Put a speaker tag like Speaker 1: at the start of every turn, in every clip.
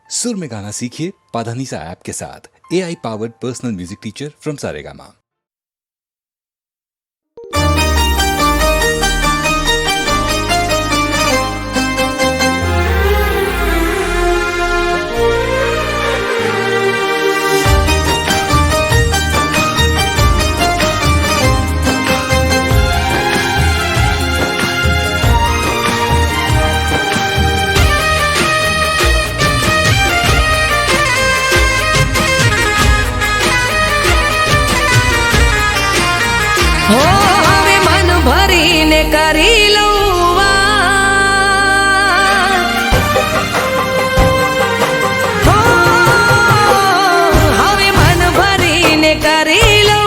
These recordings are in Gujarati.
Speaker 1: सुर में गाना सीखिए पाधानीसा ऐप के साथ। AI powered personal music teacher from Saregama.
Speaker 2: हो હવે મન ભરીને કરી લઉં હો હવે મન ભરીને કરી લઉં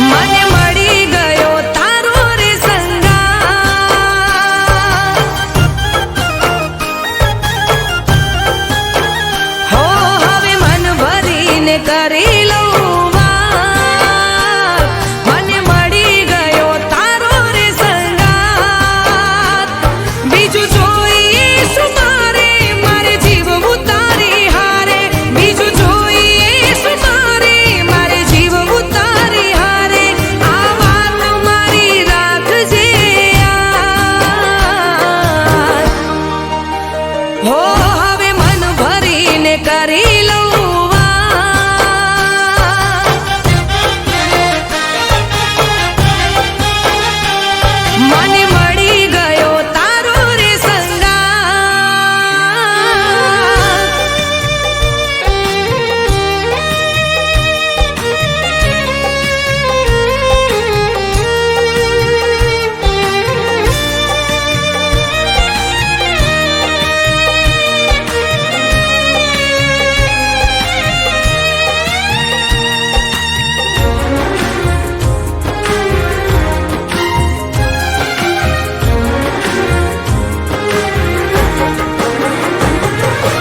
Speaker 2: મને મળી ગયો તારો રે સંગાત હો હવે મન ભરીને કરી લઉં મને મળી ગયો તારો રે સંગાત બીજું જોઈશ મારે મારે જીવવું તારી હારે બીજું જોઈશ મારે જીવવું તારી હારે આ વાત મારી રાખજે યાર હો હવે મન ભરીને કરી લઉં મને મળી ગયો તારો રે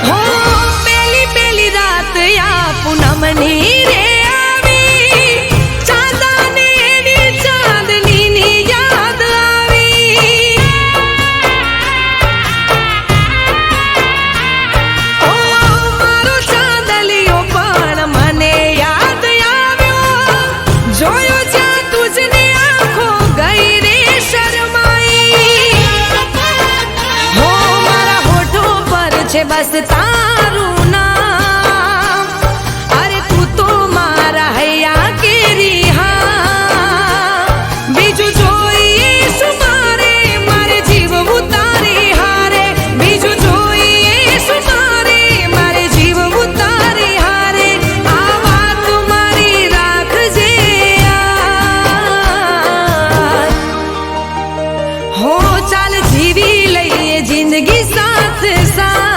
Speaker 2: હો પેલી પેલી રાત આ પૂનમની રે આવી ચાંદાને એની ચાંદનીની યાદ આવી ઓ મારો ચાંદલિયો પણ મને યાદ આવ્યો જોયો જ્યાં તુજને આંખો ગઈ રે શરમાઈ હો મારા હોઠો પર છે બસ તારું નામ અરે તું તો મારા હૈયા કેરી હા બીજું જોઈશ મારે મારે જીવવું તારી હારે બીજું જોઈશ મારે જીવવું તારી હારે આ વાત મારી રાખજે યાર હો ચાલ જીવી લઈએ જિંદગી સાથ સાથ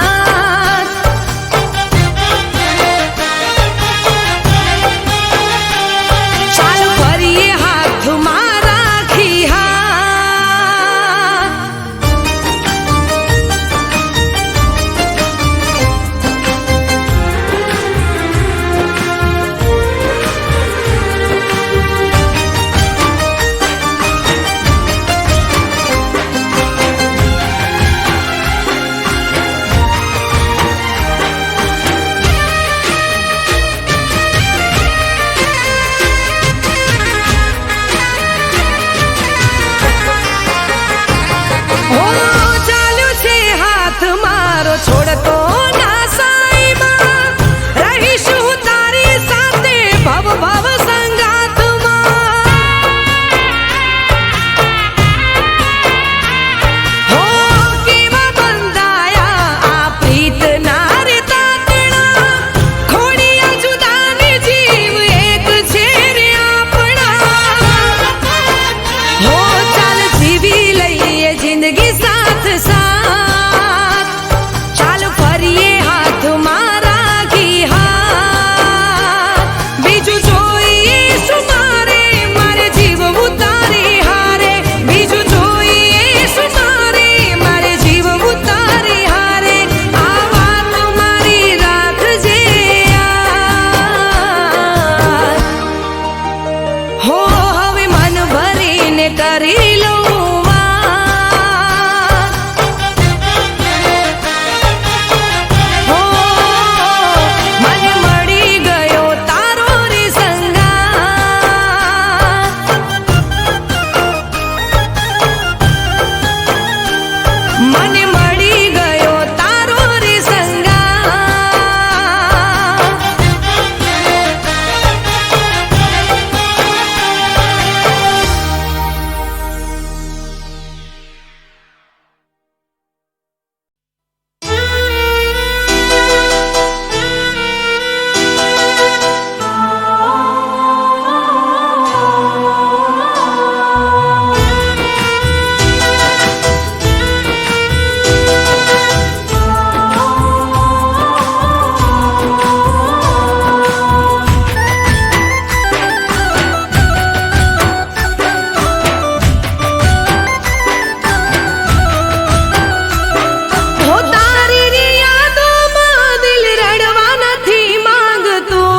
Speaker 2: ચાલ ફરીએ હાથમાં રાખી હા હો ચાલ્યો છે હાથ મારો છોડતો ના સાઈમાં રહીશું તારી સાથે ભવ ભવ સંગાતમાં હો કેવા બંધાયા આ પ્રીતના રે તાતણા ખોડિયા જુદાને જીવ એક છે રે આપણા હો ચાલ જીવી લઈએ જિંદગી સાથ સાથ ચાલ ફરીએ હાથમાં રાખી હા બીજું જોઈશ મારે જીવવું તારી હારે બીજું જોઈશ મારે જીવવું તારી હારે આ વાત મારી રાખજે યાર હો હવે મન ભરીને કરી કરી લઉં વાત. હો, મને મળી ગયો તારો રે સંગાત. મને મળી ગયો તારો રે સંગાત. હો, તારી રે યાદોમાં દિલ રડવા નથી માંગતું.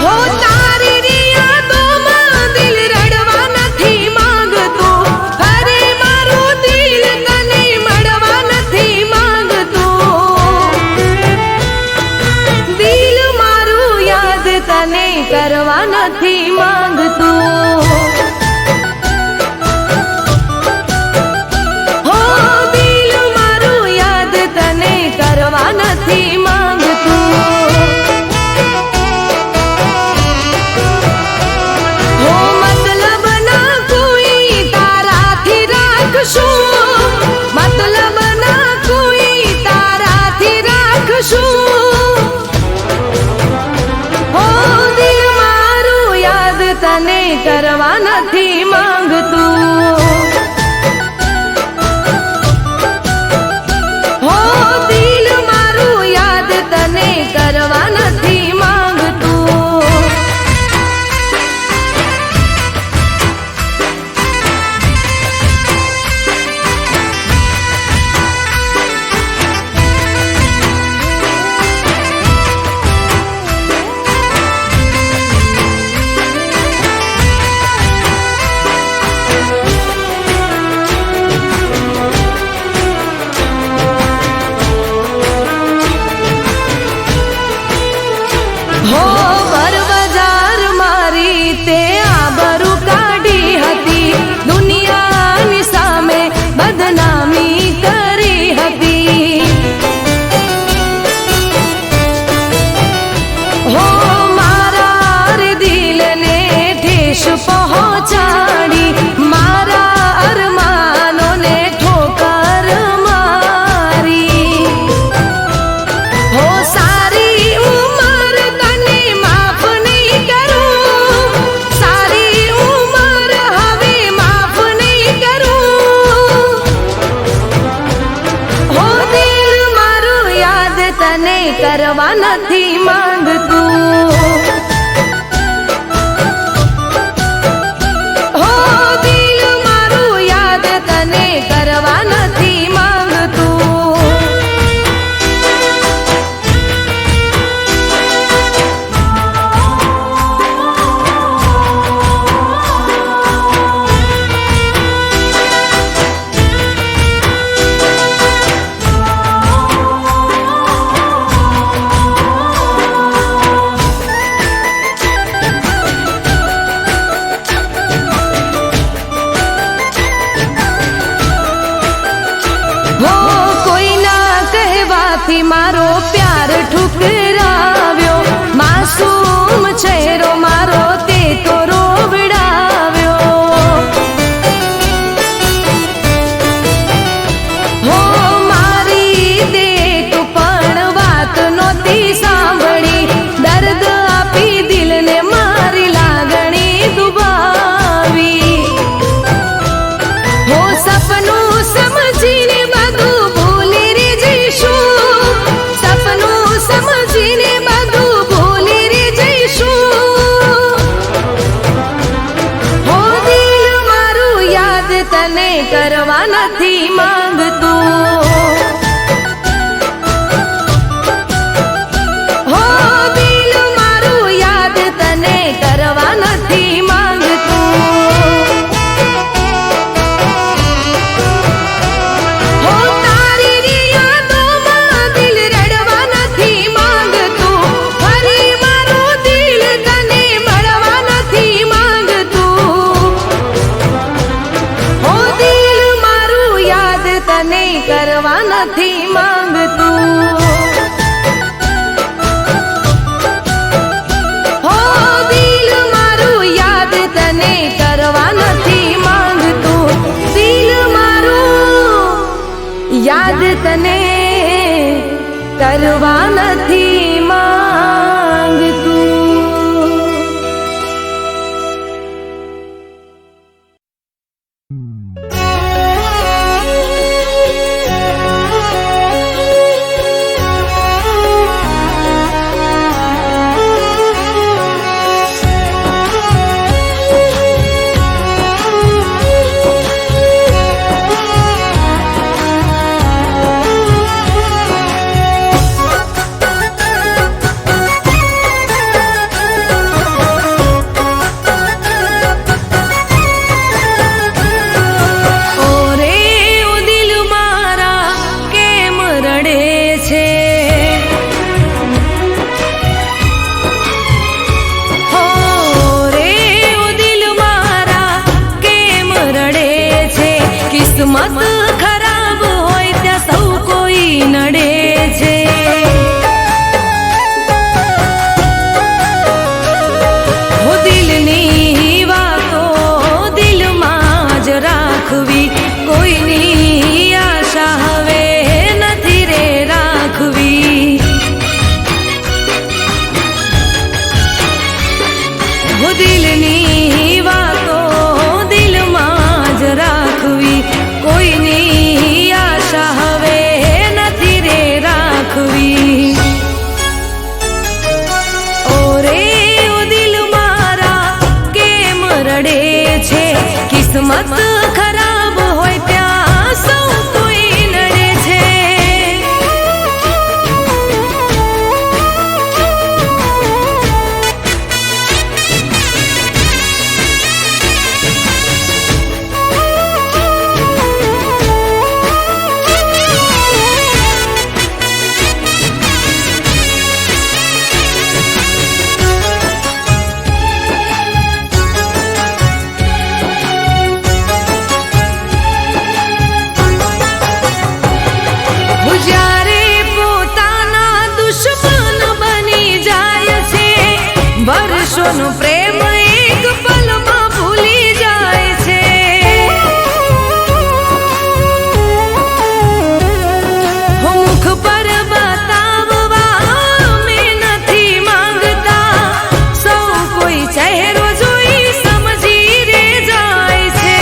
Speaker 2: હો, તારી રે યાદોમાં દિલ રડવા નથી માંગતું. અરે મારું દિલ તને મળવા નથી માંગતું. દિલ મારું યાદ તને કરવા નથી માંગતું. હો, દિલ મારું યાદ તને કરવા નથી માંગતું. હો, મતલબ ના કોઈ તારાથી રાખશું. મતલબ ના કોઈ તારાથી રાખશું. હો, દિલ મારું યાદ તને કરવા નથી માંગતું. હો, દિલ મારું યાદ તને કરવા નથી માંગતું. હો, બજાર મારી તે આબરૂ કાઢી હતી. દુનિયાની સામે બદનામી કરી હતી. હો, મારા રે દિલને ઠેસ પહોંચાડી. મારા અરમાનોને ઠોકર મારી. હો, સારી ઉંમર તને માફ નહીં કરું. સારી ઉંમર હવે માફ નહીં કરું. હો, દિલ મારું યાદ તને કરવા નથી માંગતું. હો, દિલ મારું યાદ તને કરવા નથી માંગતું. હો, કોઈના કહેવાથી મારો પ્યાર ઠુકરાવ્યો. માસૂમ ચહેરો મારો તે તો રોવડાવ્યો. હો, મારી તે તું પણ વાત નહોતી સાંભળી. દર્દ આપી દિલને મારી લાગણી દુભાવી. હો, સપનું સમજીને બધું ભૂલી રે જઈશું. સપનું સમજીને બધું ભૂલી રે જઈશું. હો, દિલ મારું યાદ તને કરવા નથી માંગતું. હો, દિલ મારું યાદ તને કરવા દિલની વાતો દિલમાં જ રાખવી, કોઈની આશા હવે નથી રે રાખવી. ઓરે ઓ દિલ મારા કેમ રડે છે, કિસ્મત ખરાબ હોય ત્યાં સૌ કોઈ નડે છે. જ્યારે પોતાના દુશ્મન બની જાય છે, વર્ષોનો પ્રેમ એક પલમાં ભૂલી જાય છે. મુખ પર બતાવવા મેં નથી માંગતા, સૌ કોઈ ચહેરો જોઈ સમજી રે જાય છે.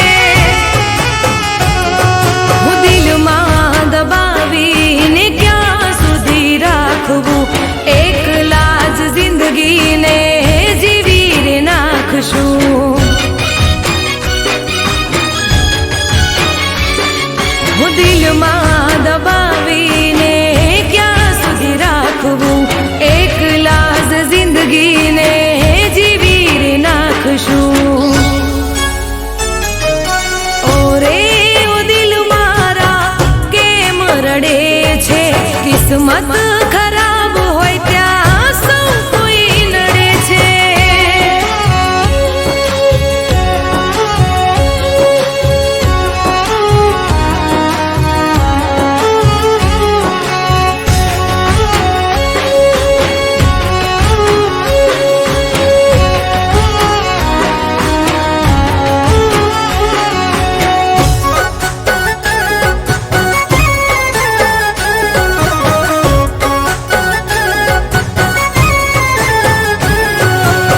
Speaker 2: હું દિલમાં દબાવીને ક્યાં સુધી રાખવું, એકલા જ જિંદગીને જીવી રે નાખશું. હું દિલમાં દબાવીને ક્યાં સુધી રાખવું, એકલા જ જિંદગીને જીવી રે નાખશું. ઓરે ઓ દિલ મારા કેમ રડે છે, કિસ્મત ખરાબ હોય ત્યાં સૌ કોઈ નડે છે.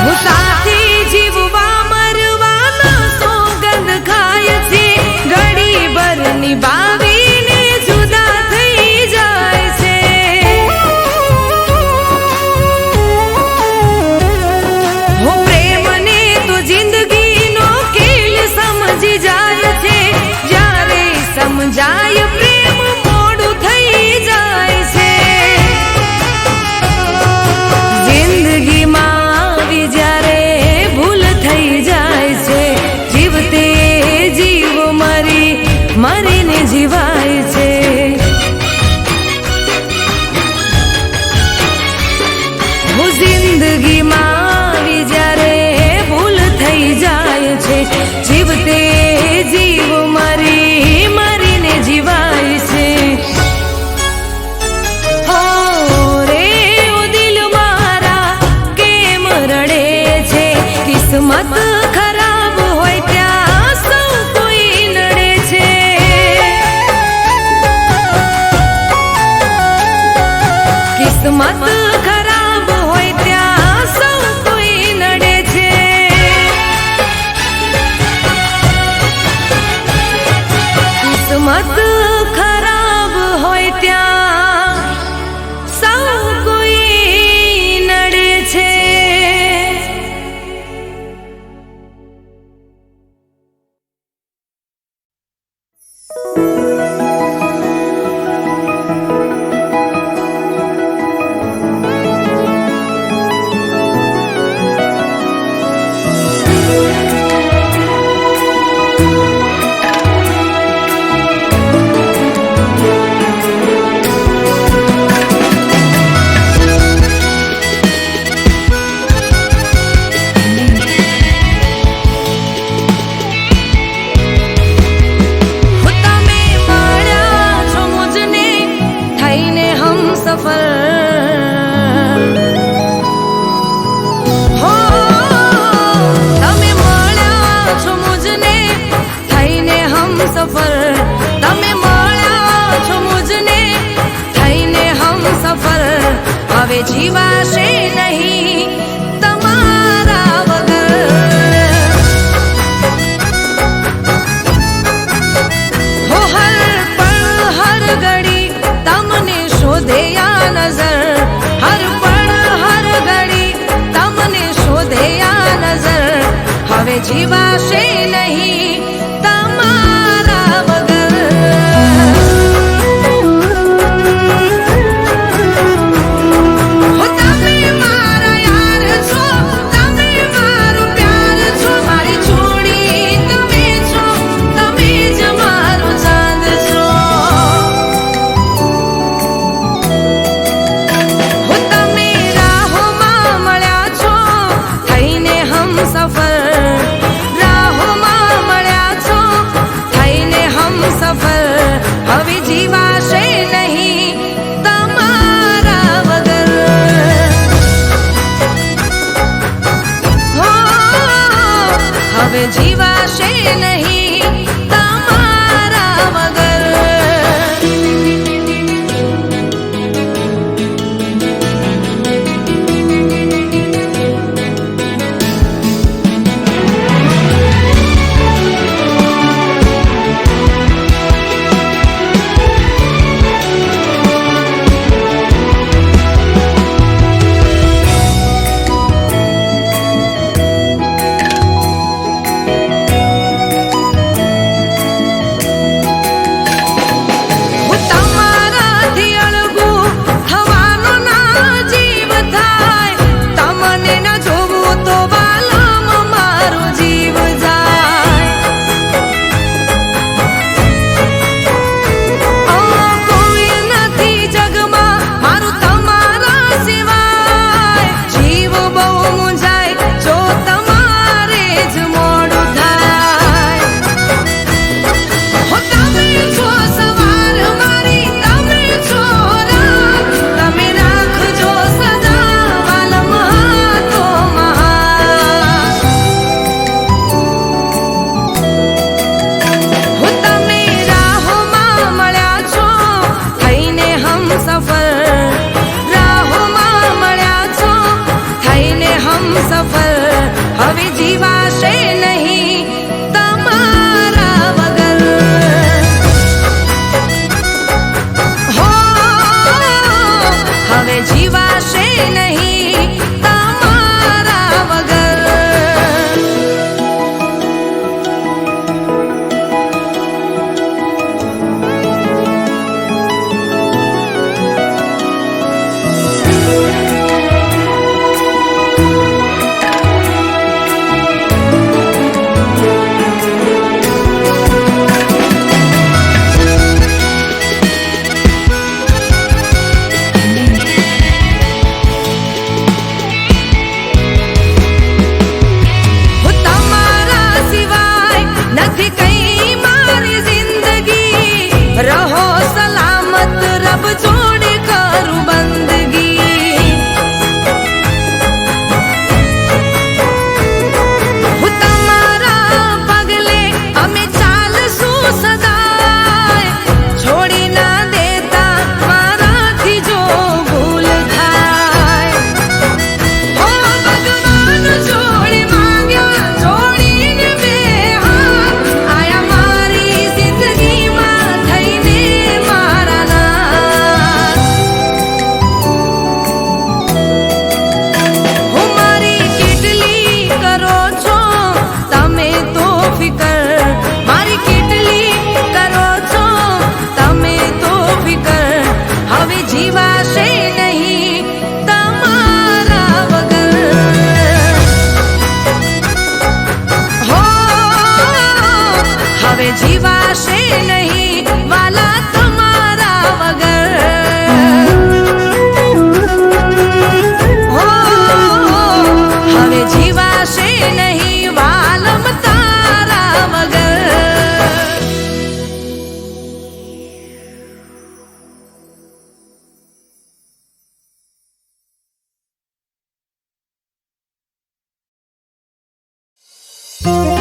Speaker 2: હું સાથી જીવવા મરવાના સોગંદ ખાય છે, ઘડી ભર નિભાવીને જુદા થઈ જાય છે. હું પ્રેમને તો જિંદગીનો ખેલ સમજી જાય છે, જ્યારે સમજાય પ્રેમ મોડું થઈ જાય છે. જિંદગીમાં આવી જ્યારે ભૂલ થઈ જાય છે, જીવતે જીવ મરીને જીવાય છે. હું જિંદગીમાં આવી જ્યારે ભૂલ થઈ જાય છે, જીવતે જીવ મરીને જીવાય છે. હો રે ઓ દિલ મારા કેમ રડે છે, કિસ્મત ખરાબ હોય ત્યાં સૌ કોઈ નડે છે. કિસ્મત ખરાબ હોય ત્યાં સૌ કોઈ નડે છે. કિસ્મત ખરાબ હોય ત્યાં સૌ કોઈ નડે છે. જીવાશે નહીં તમારા વગર. હો તમે મારા યાર છો, તમે મારું પ્યાર છો, મારી જોડી તમે છો, તમે જ મારો ચાંદ છો. હો તમે રાહોમાં મળ્યા છો, થઈને હમસફર. રાહોમાં મળ્યા છો, થઈને હમસફર. હવે જીવાશે નહીં તમારા વગર. હો હવે જીવાશે નહીં તમારા વગર. હું તમારાથી અળગું થવાનો ના જીવ થાય. તમને ના જોવું તો બાલમ મારો જીવ જાય. કોઈ નથી જગમાં મારું તમારા સિવાય. જીવ બહુ મૂંઝાય જો તમારે જ મોડું થાય. હો તમે છો સવાર મારી, તમે છો રાત, તમે રાખજો સદા વાલમ હાથોમાં. હો તમે રાહોમાં મળ્યા છો, થઈને હમસફર. રાહોમાં મળ્યા છો, થઈને હમસફર. હવે જીવાશે નહીં તમારા વગર. હો હવે જીવાશે નહીં તમારા વગર. હો તમારા સિવાય નથી કઈ મારી જિંદગી. રહો સલામત રબ જોડે કરું બંદગી. હો તમારા પગલે અમે ચાલશું સદાય. છોડી ના દેતા મારાથી જો ભૂલ થાય. હો ભગવાન જોડે માંગ્યા જોડીને બે હાથ. આયા મારી જિંદગીમાં થઈને મારા નાથ. હો મારી કેટલી કરો છો તમે તો ફિકર. મારી કેટલી કરો છો તમે તો ફિકર. હવે જીવાશે નહીં તમારા વગર. હો હવે જીવાશે નહીં વાલા તમારા વગર. હો હવે જીવાશે નહીં વાલમ તારા વગર.
Speaker 3: Thank you.